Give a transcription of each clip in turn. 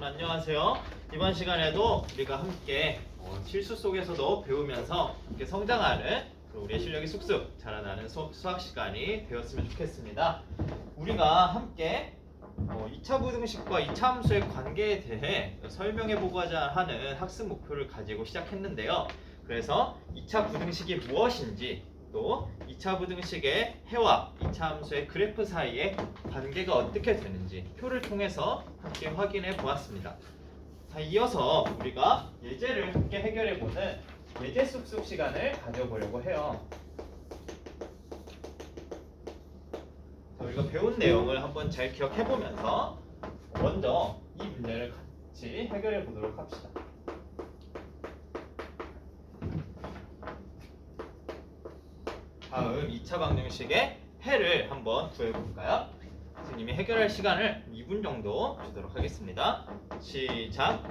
안녕하세요. 이번 시간에도 우리가 함께 실수 속에서도 배우면서 함께 성장하는 우리의 실력이 쑥쑥 자라나는 수학 시간이 되었으면 좋겠습니다. 우리가 함께 2차 부등식과 2차 함수의 관계에 대해 설명해 보고자 하는 학습 목표를 가지고 시작했는데요. 그래서 2차 부등식이 무엇인지 또 2차 부등식의 해와 2차 함수의 그래프 사이의 관계가 어떻게 되는지 표를 통해서 함께 확인해 보았습니다. 자, 이어서 우리가 예제를 함께 해결해 보는 예제 쑥쑥 시간을 가져보려고 해요. 자, 우리가 배운 내용을 한번 잘 기억해 보면서 먼저 이 문제를 같이 해결해 보도록 합시다. 다음 2차 방정식의 해를 한번 구해볼까요? 선생님이 해결할 시간을 2분 정도 주도록 하겠습니다. 시작!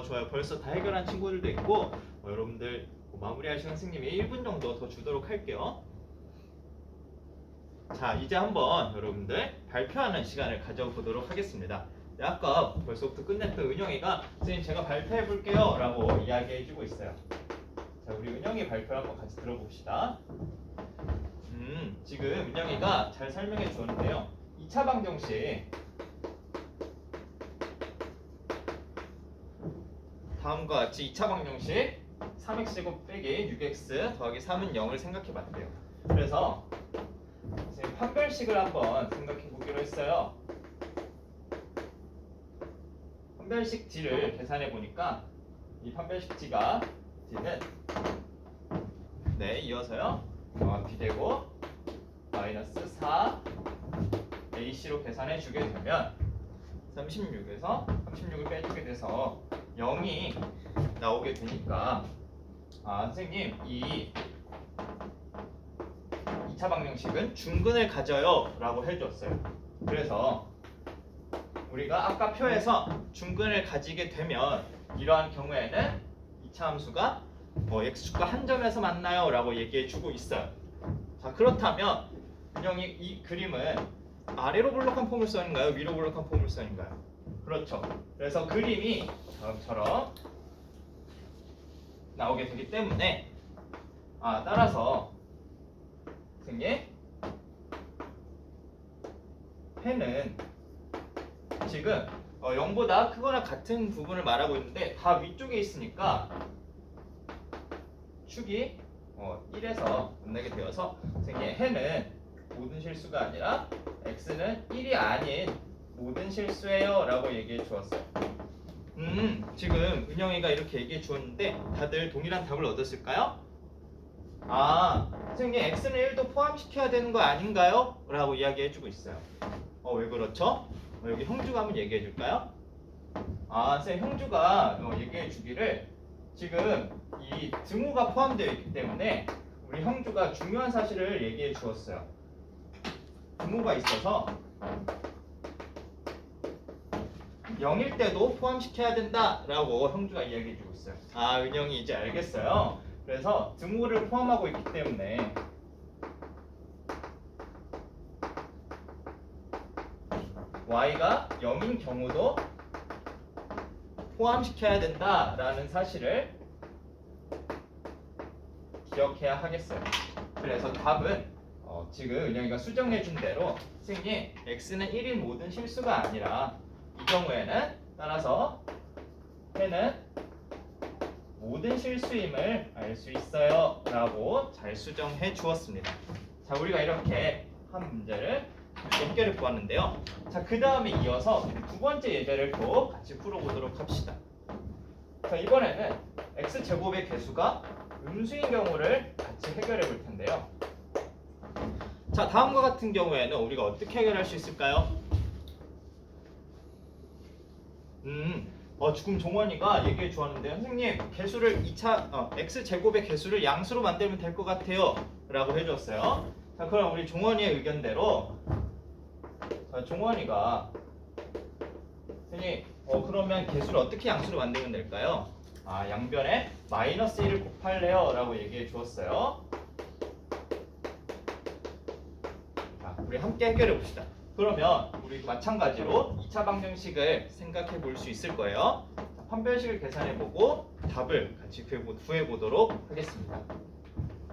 좋아요. 벌써 다 해결한 친구들도 있고 여러분들 마무리하시는 선생님이 1분 정도 더 주도록 할게요. 자, 이제 한번 여러분들 발표하는 시간을 가져보도록 하겠습니다. 아까 벌써부터 끝냈던 은영이가 선생님 제가 발표해 볼게요 라고 이야기해주고 있어요. 자, 우리 은영이 발표를 한번 같이 들어봅시다. 지금 은영이가 잘 설명해 주었는데요. 2차 방정식 다음과 같이 2차 방정식 3x제곱 빼기 6x 더하기 3은 0을 생각해 봤대요. 그래서 선생님 판별식을 한번 생각해 보기로 했어요. 판별식 D를 계산해 보니까 이 판별식 D가 D는 이어서요 B되고 마이너스 4 AC로 계산해 주게 되면 36에서 36을 빼주게 돼서 0이 나오게 되니까 선생님 이 2차 방정식은 중근을 가져요 라고 해줬어요. 그래서 우리가 아까 표에서 중근을 가지게 되면 이러한 경우에는 2차 함수가 x축과 한 점에서 만나요 라고 얘기해 주고 있어요. 자, 그렇다면 은영이 이 그림은 아래로 볼록한 포물선인가요? 위로 볼록한 포물선인가요? 그렇죠. 그래서 그림이 다음처럼 나오게 되기 때문에 따라서 선생님 해는 지금 0보다 크거나 같은 부분을 말하고 있는데 다 위쪽에 있으니까 축이 1에서 만나게 되어서 선생님 해는 모든 실수가 아니라 x는 1이 아닌 모든 실수예요 라고 얘기해 주었어요. 지금 은영이가 이렇게 얘기해 주었는데 다들 동일한 답을 얻었을까요? 선생님 x는 1도 포함시켜야 되는 거 아닌가요? 라고 이야기해 주고 있어요. 왜 그렇죠? 여기 형주가 한번 얘기해 줄까요? 선생님 형주가 얘기해 주기를 지금 이 등호가 포함되어 있기 때문에 우리 형주가 중요한 사실을 얘기해 주었어요. 등호가 있어서 0일 때도 포함시켜야 된다라고 형주가 이야기해 주고 있어요. 은영이 이제 알겠어요. 그래서 등호를 포함하고 있기 때문에 y가 0인 경우도 포함시켜야 된다라는 사실을 기억해야 하겠어요. 그래서 답은 지금 은영이가 수정해 준 대로 선생님 x는 1인 모든 실수가 아니라 이 경우에는 따라서 해는 모든 실수임을 알 수 있어요 라고 잘 수정해 주었습니다. 자, 우리가 이렇게 한 문제를 해결해 보았는데요. 자, 그 다음에 이어서 두 번째 예제를 또 같이 풀어보도록 합시다. 자, 이번에는 x제곱의 개수가 음수인 경우를 같이 해결해 볼 텐데요. 자, 다음과 같은 경우에는 우리가 어떻게 해결할 수 있을까요? 지금 종원이가 얘기해 주었는데 선생님 개수를 x제곱의 개수를 양수로 만들면 될 것 같아요 라고 해줬어요. 자, 그럼 우리 종원이의 의견대로 종원이가 선생님 그러면 개수를 어떻게 양수로 만들면 될까요? 양변에 마이너스 1을 곱할래요 라고 얘기해 주었어요. 우리 함께 해결해 봅시다. 그러면 우리 마찬가지로 2차 방정식을 생각해 볼 수 있을 거예요. 자, 판별식을 계산해 보고 답을 같이 구해 보도록 하겠습니다.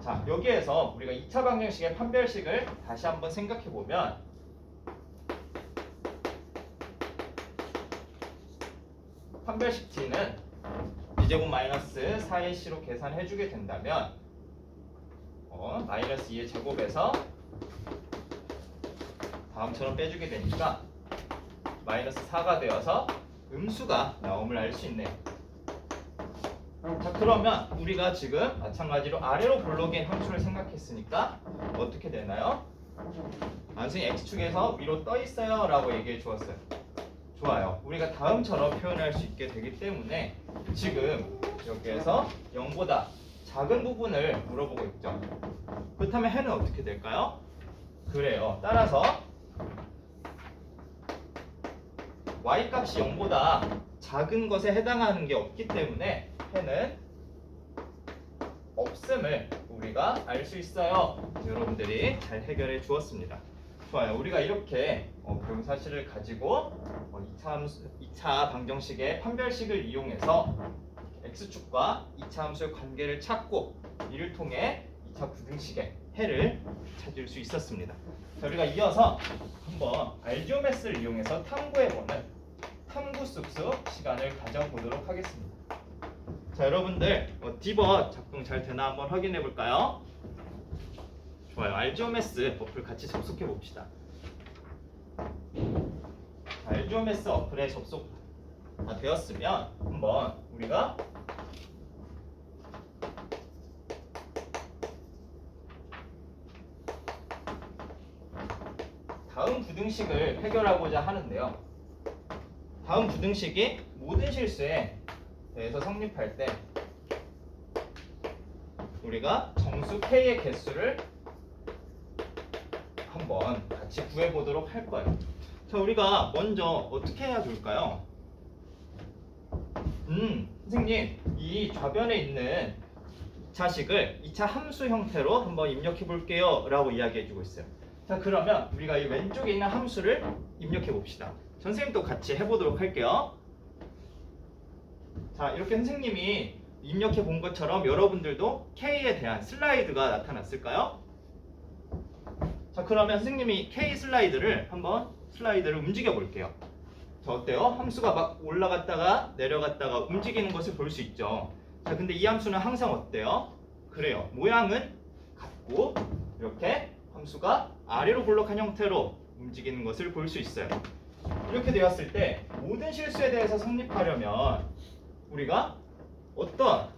자, 여기에서 우리가 2차 방정식의 판별식을 다시 한번 생각해 보면 판별식 t는 b제곱 마이너스 4ac로 계산해 주게 된다면 마이너스 2의 제곱에서 다음처럼 빼주게 되니까 마이너스 4가 되어서 음수가 나옴을 알 수 있네요. 자, 그러면 우리가 지금 마찬가지로 아래로 볼록인 함수를 생각했으니까 어떻게 되나요? 선생님 x축에서 위로 떠 있어요 라고 얘기해 주었어요. 좋아요. 우리가 다음처럼 표현할 수 있게 되기 때문에 지금 여기에서 0보다 작은 부분을 물어보고 있죠. 그렇다면 해는 어떻게 될까요? 그래요. 따라서 y값이 0보다 작은 것에 해당하는 게 없기 때문에 해는 없음을 우리가 알 수 있어요. 여러분들이 잘 해결해 주었습니다. 좋아요. 우리가 이렇게 배운 사실을 가지고 2차 방정식의 판별식을 이용해서 x축과 2차 함수의 관계를 찾고 이를 통해 2차 부등식의 해를 찾을 수 있었습니다. 자, 우리가 이어서 한번 알지오메스를 이용해서 탐구해보는 탐구 쑥쑥 시간을 가져보도록 하겠습니다. 자, 여러분들 디벗 작동 잘 되나 한번 확인해 볼까요? 좋아요. 알지오메스 어플 같이 접속해 봅시다. 알지오메스 어플에 접속 다 되었으면 한번 우리가 다음 부등식을 해결하고자 하는데요. 다음 부등식이 모든 실수에 대해서 성립할 때 우리가 정수 k의 개수를 한번 같이 구해보도록 할 거예요. 자, 우리가 먼저 어떻게 해야 좋을까요? 선생님, 이 좌변에 있는 2차식을 2차 함수 형태로 한번 입력해 볼게요 라고 이야기해 주고 있어요. 자, 그러면 우리가 이 왼쪽에 있는 함수를 입력해 봅시다. 선생님도 같이 해보도록 할게요. 자, 이렇게 선생님이 입력해 본 것처럼 여러분들도 K에 대한 슬라이드가 나타났을까요? 자, 그러면 선생님이 K 슬라이드를 한번 슬라이드를 움직여 볼게요. 자, 어때요? 함수가 막 올라갔다가 내려갔다가 움직이는 것을 볼 수 있죠. 자, 근데 이 함수는 항상 어때요? 그래요. 모양은 같고 이렇게 함수가 아래로 볼록한 형태로 움직이는 것을 볼 수 있어요. 이렇게 되었을 때 모든 실수에 대해서 성립하려면 우리가 어떤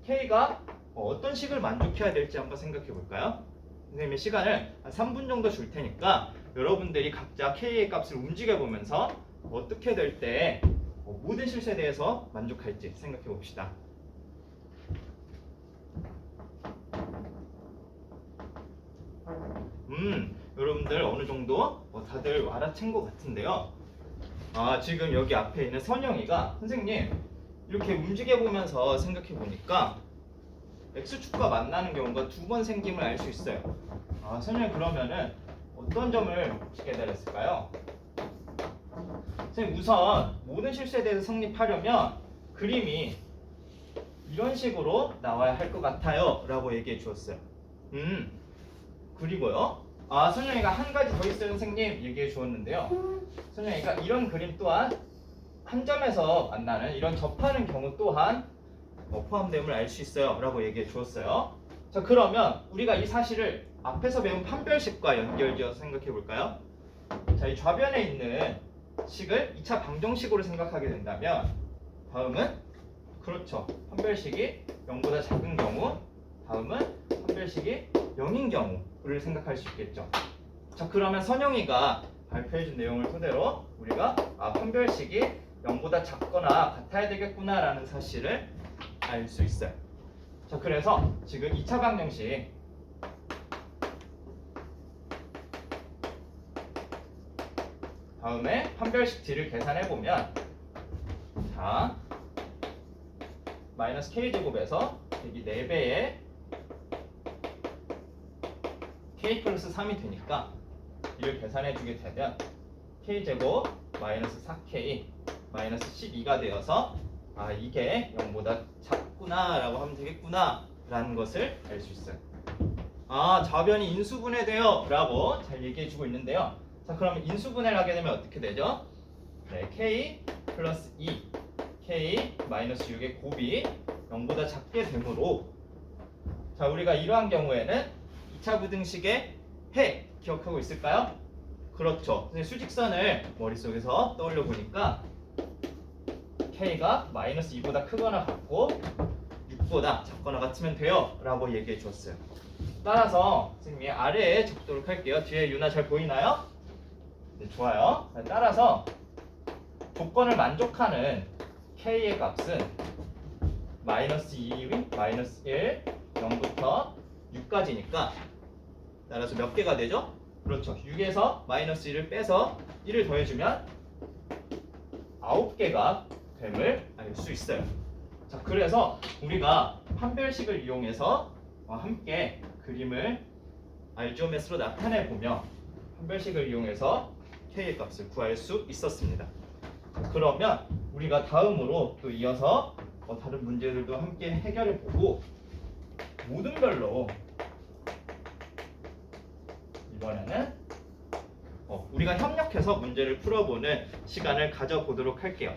K가 어떤 식을 만족해야 될지 한번 생각해 볼까요? 선생님의 시간을 한 3분 정도 줄 테니까 여러분들이 각자 K의 값을 움직여 보면서 어떻게 될 때 모든 실수에 대해서 만족할지 생각해 봅시다. 여러분들 어느 정도 다들 알아챈 것 같은데요. 지금 여기 앞에 있는 선영이가 선생님 이렇게 움직여 보면서 생각해 보니까 x축과 만나는 경우가 2번 생김을 알 수 있어요. 선생님 그러면은 어떤 점을 혹시 깨달았을까요? 선생님 우선 모든 실수에 대해서 성립하려면 그림이 이런 식으로 나와야 할 것 같아요 라고 얘기해 주었어요. 그리고요. 선영이가 한 가지 더 있어요 선생님 얘기해 주었는데요. 선영이가 이런 그림 또한 한 점에서 만나는 이런 접하는 경우 또한 포함됨을 알 수 있어요 라고 얘기해 주었어요. 자, 그러면 우리가 이 사실을 앞에서 배운 판별식과 연결지어서 생각해 볼까요? 자, 이 좌변에 있는 식을 2차 방정식으로 생각하게 된다면 다음은 그렇죠. 판별식이 0보다 작은 경우 다음은 판별식이 0인 경우를 생각할 수 있겠죠. 자, 그러면 선영이가 발표해준 내용을 토대로 우리가 판별식이 0보다 작거나 같아야 되겠구나 라는 사실을 알 수 있어요. 자, 그래서 지금 2차 방정식 다음에 판별식 D를 계산해보면 자 마이너스 K제곱에서 여기 4배의 K 플러스 3이 되니까 이를 계산해 주게 되면 k제곱 마이너스 4k 마이너스 12가 되어서 아 이게 0보다 작구나 라고 하면 되겠구나 라는 것을 알 수 있어요. 아 좌변이 인수분해돼요 라고 잘 얘기해 주고 있는데요. 자 그러면 인수분해를 하게 되면 어떻게 되죠? 네, k 플러스 2 k 마이너스 6의 곱이 0보다 작게 되므로 자 우리가 이러한 경우에는 2차 부등식의 해 기억하고 있을까요? 그렇죠. 수직선을 머릿속에서 떠올려 보니까 k가 마이너스 2보다 크거나 같고 6보다 작거나 같으면 돼요 라고 얘기해 주었어요. 따라서 선생님이 아래에 적도록 할게요. 뒤에 유나 잘 보이나요? 네, 좋아요. 따라서 조건을 만족하는 k의 값은 마이너스 2, 마이너스 1, 0부터 6까지니까 따라서 몇 개가 되죠? 그렇죠. 6에서 마이너스 1을 빼서 1을 더해주면 9개가 됨을 알 수 있어요. 자, 그래서 우리가 판별식을 이용해서 함께 그림을 알지오메스로 나타내 보며 판별식을 이용해서 k의 값을 구할 수 있었습니다. 자, 그러면 우리가 다음으로 또 이어서 다른 문제들도 함께 해결해 보고 모든별로 이번에는 우리가 협력해서 문제를 풀어보는 시간을 가져보도록 할게요.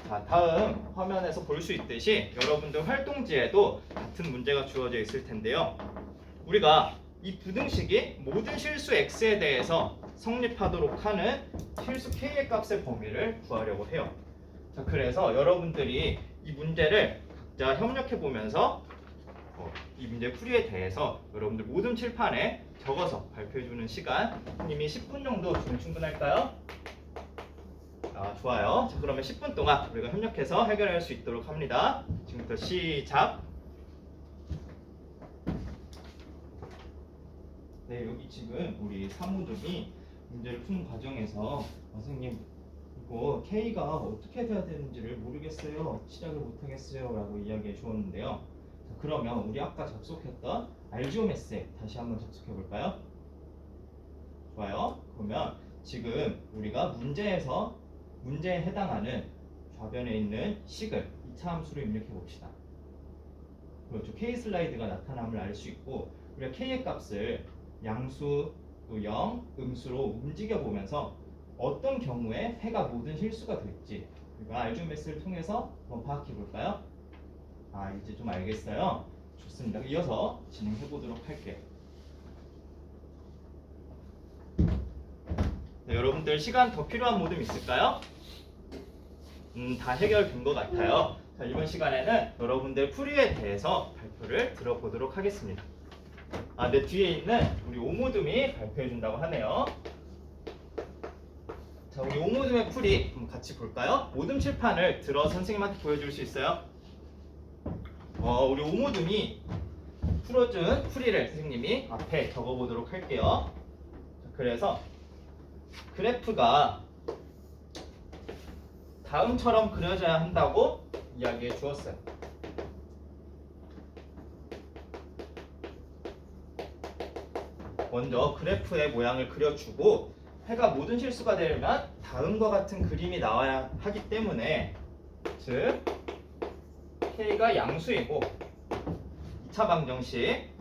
자, 다음 화면에서 볼 수 있듯이 여러분들 활동지에도 같은 문제가 주어져 있을 텐데요. 우리가 이 부등식이 모든 실수 x에 대해서 성립하도록 하는 실수 k의 값의 범위를 구하려고 해요. 자, 그래서 여러분들이 이 문제를 각자 협력해 보면서 이 문제 풀이에 대해서 여러분들 모든 칠판에 적어서 발표해주는 시간 님이 10분 정도 주면 충분할까요? 아, 좋아요. 자, 그러면 10분 동안 우리가 협력해서 해결할 수 있도록 합니다. 지금부터 시작. 네, 여기 지금 우리 사무들이 문제를 푸는 과정에서 선생님 이거 K가 어떻게 돼야 되는지를 모르겠어요. 시작을 못하겠어요 라고 이야기해 주었는데요. 자, 그러면 우리 아까 접속했던 알지오메스에 다시 한번 접속해 볼까요? 좋아요. 그러면 지금 우리가 문제에 해당하는 좌변에 있는 식을 2차 함수로 입력해 봅시다. 그렇죠. K 슬라이드가 나타남을 알 수 있고 우리가 K의 값을 양수 또 0, 음수로 움직여 보면서 어떤 경우에 해가 모든 실수가 될지 우리가 알지오메스를 통해서 한번 파악해 볼까요? 아, 이제 좀 알겠어요. 좋습니다. 이어서 진행해 보도록 할게요. 네, 여러분들 시간 더 필요한 모둠 있을까요? 다 해결된 것 같아요. 자, 이번 시간에는 여러분들 풀이에 대해서 발표를 들어보도록 하겠습니다. 아, 내 뒤에 있는 우리 오모둠이 발표해 준다고 하네요. 자, 우리 오모둠의 풀이 한번 같이 볼까요? 모둠 칠판을 들어 선생님한테 보여줄 수 있어요? 우리 오모둠이 풀어준 풀이를 선생님이 앞에 적어보도록 할게요. 자, 그래서 그래프가 다음처럼 그려져야 한다고 이야기해 주었어요. 먼저 그래프의 모양을 그려주고 해가 모든 실수가 되려면 다음과 같은 그림이 나와야 하기 때문에 즉 K가 양수이고 2차 방정식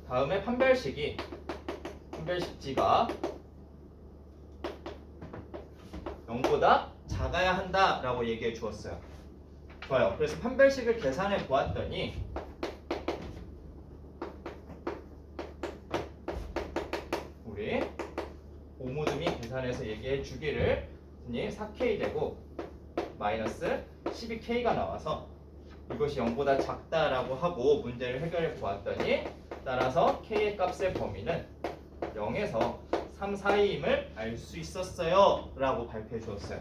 다음에 판별식지가 0보다 작아야 한다라고 얘기해 주었어요. 좋아요. 그래서 판별식을 계산해 보았더니 우리 오모둠이 계산해서 얘기해 주기를 4K 제곱 마이너스 12K가 나와서 이것이 0보다 작다라고 하고 문제를 해결해 보았더니 따라서 K의 값의 범위는 0에서 3 사이임을 알 수 있었어요 라고 발표해 주었어요.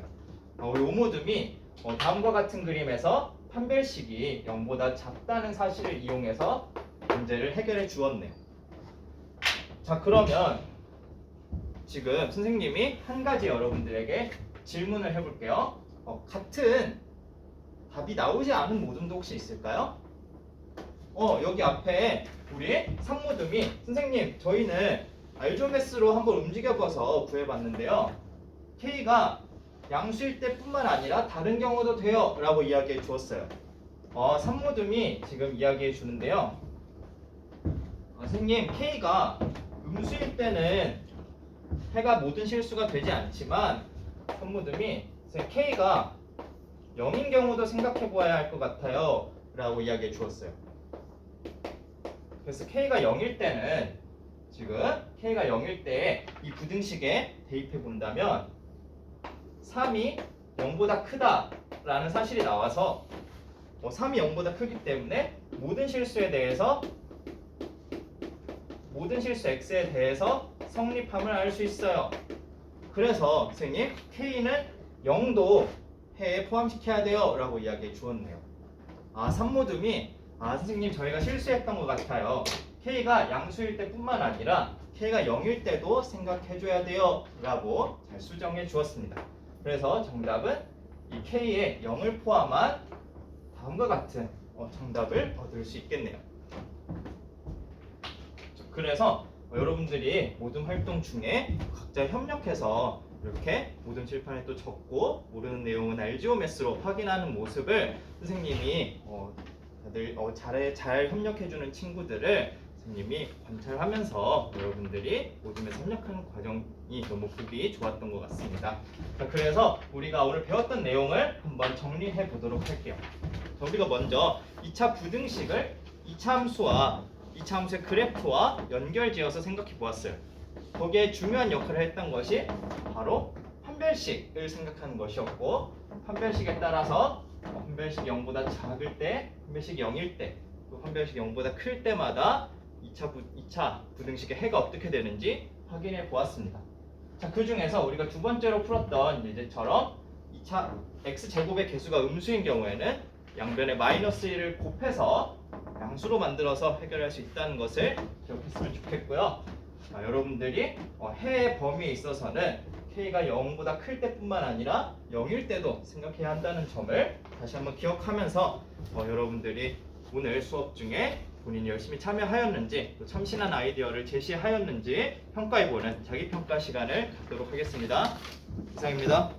우리 오모둠이 다음과 같은 그림에서 판별식이 0보다 작다는 사실을 이용해서 문제를 해결해 주었네요. 자, 그러면 지금 선생님이 한 가지 여러분들에게 질문을 해볼게요. 같은 답이 나오지 않은 모둠도 혹시 있을까요? 여기 앞에 우리 상모듬이 선생님 저희는 알조메스로 한번 움직여봐서 구해봤는데요. K가 양수일 때뿐만 아니라 다른 경우도 돼요 라고 이야기해 주었어요. 상모듬이 지금 이야기해 주는데요. 선생님 K가 음수일 때는 해가 모든 실수가 되지 않지만 상모듬이 K가 0인 경우도 생각해 보아야 할 것 같아요 라고 이야기해 주었어요. 그래서 K가 0일 때는 지금 K가 0일 때 이 부등식에 대입해 본다면 3이 0보다 크다 라는 사실이 나와서 3이 0보다 크기 때문에 모든 실수 x에 대해서 성립함을 알 수 있어요. 그래서 선생님 K는 0도 해에 포함시켜야 돼요 라고 이야기해 주었네요. 산모듬이 선생님 저희가 실수했던 것 같아요. K가 양수일 때뿐만 아니라 K가 0일 때도 생각해 줘야 돼요 라고 잘 수정해 주었습니다. 그래서 정답은 이 K에 0을 포함한 다음과 같은 정답을 얻을 수 있겠네요. 그래서 여러분들이 모든 활동 중에 각자 협력해서 이렇게 모든 칠판에 또 적고 모르는 내용은 알지오메스로 확인하는 모습을 선생님이 다들 잘 협력해주는 친구들을 선생님이 관찰하면서 여러분들이 모둠에서 협력하는 과정이 너무 보기 좋았던 것 같습니다. 그래서 우리가 오늘 배웠던 내용을 한번 정리해 보도록 할게요. 우리가 먼저 2차 부등식을 2차 함수의 그래프와 연결지어서 생각해 보았어요. 거기에 중요한 역할을 했던 것이 바로 판별식을 생각하는 것이었고, 판별식에 따라서 판별식이 0보다 작을 때, 판별식이 0일 때, 또 판별식이 0보다 클 때마다 2차 부등식의 해가 어떻게 되는지 확인해 보았습니다. 자, 그 중에서 우리가 두 번째로 풀었던 예제처럼 2차 x제곱의 개수가 음수인 경우에는 양변에 마이너스 1을 곱해서 양수로 만들어서 해결할 수 있다는 것을 기억했으면 좋겠고요. 여러분들이 해의 범위에 있어서는 K가 0보다 클 때뿐만 아니라 0일 때도 생각해야 한다는 점을 다시 한번 기억하면서 여러분들이 오늘 수업 중에 본인이 열심히 참여하였는지 또 참신한 아이디어를 제시하였는지 평가해보는 자기평가 시간을 갖도록 하겠습니다. 이상입니다.